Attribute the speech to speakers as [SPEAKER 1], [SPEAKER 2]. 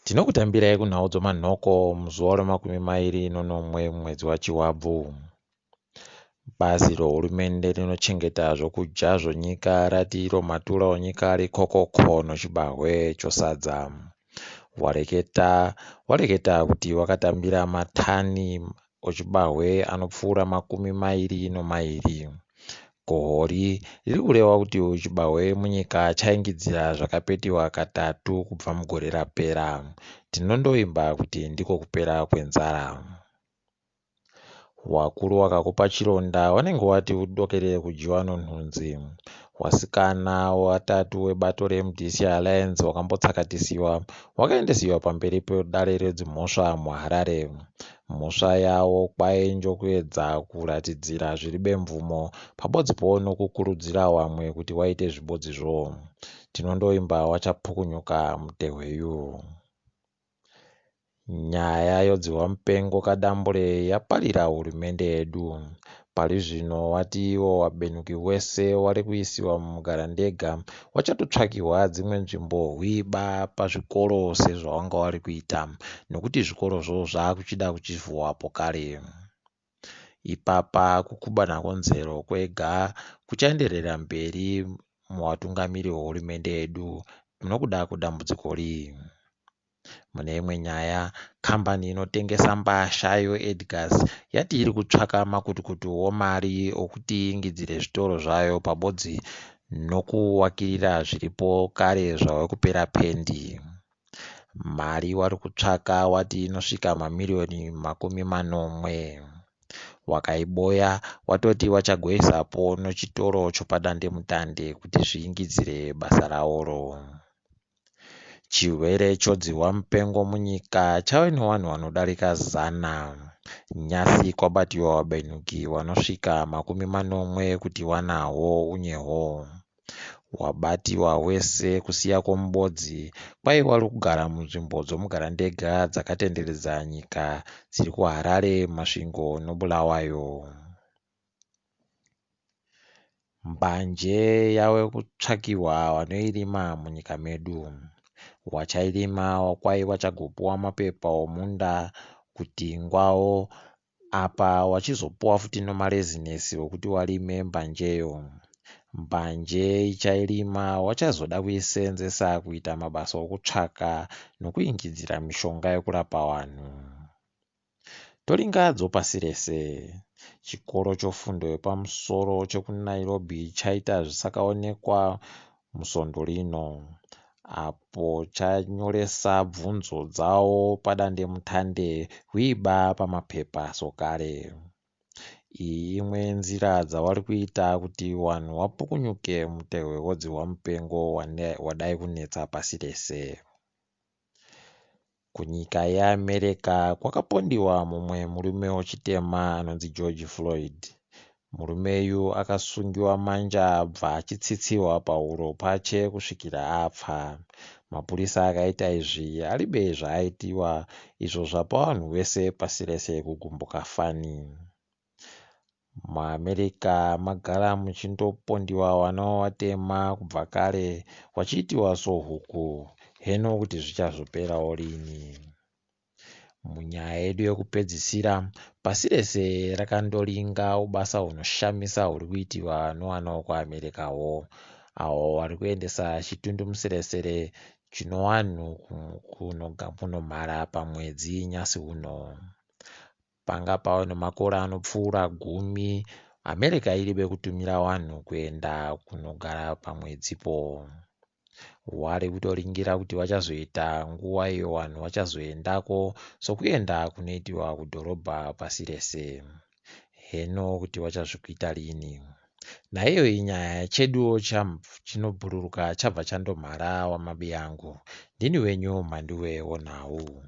[SPEAKER 1] Tinokutambirai kunhau dzomanhoko muzuva ra21 mwedzi waChiwabvu. Bazi rehurumende rinochengeta zvokudya zvonyika rati iro matura onyika rikokoko nochibahwe chosadza. Wareketa kuti wakatambira matani ochibahwe anopfuura 20. Gohori riri kureva kuti chibahwe munyika chaingidzira zvakapetiwa katatu kubva mugore rapera. Tinondoimba kuti ndiko kupera kwenzara. Wakuru wakakupa chironda wanenge wati udokerere kudyiwa nonhunzi. Wasikana watatu webato reMDC Alliance wakambotsakatisiwa wakaendesiwa pamberi pedare redzimhosva muHarare. Mhosva yawo kwainjo kuedza kuratidzira zviribe mvumo pabodzipo nokukurudzira vamwe kuti waite zvibodzizvo. Tinondoimba wachapukunyuka mutehweyu. Nyaya yodzihwamupengo kadambure yaparira hurumende yedu. Pari zvino wati iwo wabenuki wese wari kuisiwa mumugarandega wachatotsvakirwa dzimwe nzvimbo hwiba pazvikoro sezvawanga wari kuita, nokuti zvikorozvo zvaakuchida kuchivhuwapo kare. Ipapa kukubana konzero kwega kuchaenderera mberi muvatungamiri vehurumende yedu nokuda kudambudziko rii. Mune imwe nyaya, kambani inotengesa mbasha yoEdgars yati iri kutsvaka makutukutuwo mari okuti iingidzire zvitoro zvayo pabodzi nokuwakirira zviripo kare zvave kupera pendi. Mari wari kutsvaka wati inosvika mamiliyoni 40. Wakaiboya watoti wachagoisapo nechitoro chopadandemutande kuti zviingidzire basa raworo. Chirwere chodzihwa mupengo munyika chave nevanhu vanodarika 100. Nyasi kwabatiwa vabenuki vanosvika 40 kuti wanahwo unyeho. Wabatiwa wese kusiya kwomubodzi kwai wari kugara munzvimbo dzomugarandega dzakatenderedza nyika dziri kuHarare, Masvingo noBulawayo. Mbanje yave kutsvakiwa vanoirima munyika medu. Wachairima kwai wachagopuwa mapepa omunda kuti ngwawo, apa wachizopuwa futi nomarezinesi okuti warime mbanjeyo. Mbanje ichairima wachazoda kuisenzesa kuita mabasa okutsvaka nokuingidzira mishonga yokurapa vanhu. Toringadzo pasi rese. Chikoro chofundo yepamusoro chekuNairobi chaita zvisakaonekwa musondo rino, apo chanyoresa bvunzo dzawo padandemutande hwiba pamapepa sokare. Iyi imwe yenzira dzavari kuita kuti vanhu vapukunyuke mutehwe wodzihwamupengo wadai kunetsa pasi rese. Kunyika yeAmerica kwakapondiwa mumwe murume wechitema anonzi George Floyd. Murumeyu akasungiwa manja abva achitsitsiwa pahuro pache kusvikira apfa. Mapurisa akaita izvi aribe zvaaitiwa, izvo zvapa vanhu vese pasi rese kugumbuka fani. MuAmerica magara muchindopondiwa vana vatema kubva kare vachiitiwa sohuku. Heno kuti zvichazoperawo rini? Munyaya yedu yokupedzisira, pasi rese rakandoringa ubasa hunoshamisa huri kuitiwa novana vekuAmericawo, avo vari kuendesa chitundumusiresere chino vanhu kunomhara pamwedzi nyasi uno. Panga pava nemakore anopfuura 10 America iribe kutumira vanhu kuenda kunogara pamwedzipo. Wari kutoringira kuti vachazoita nguva iyo vanhu vachazoendako sokuenda kunoitiwa kudhorobha pasi rese. Heno kuti vachazvikuita rini? Naiyo inyaya cheduwo chinobhururuka chabva chandomhara wamabi yangu. Ndini wenyu Mhanduwe onhau.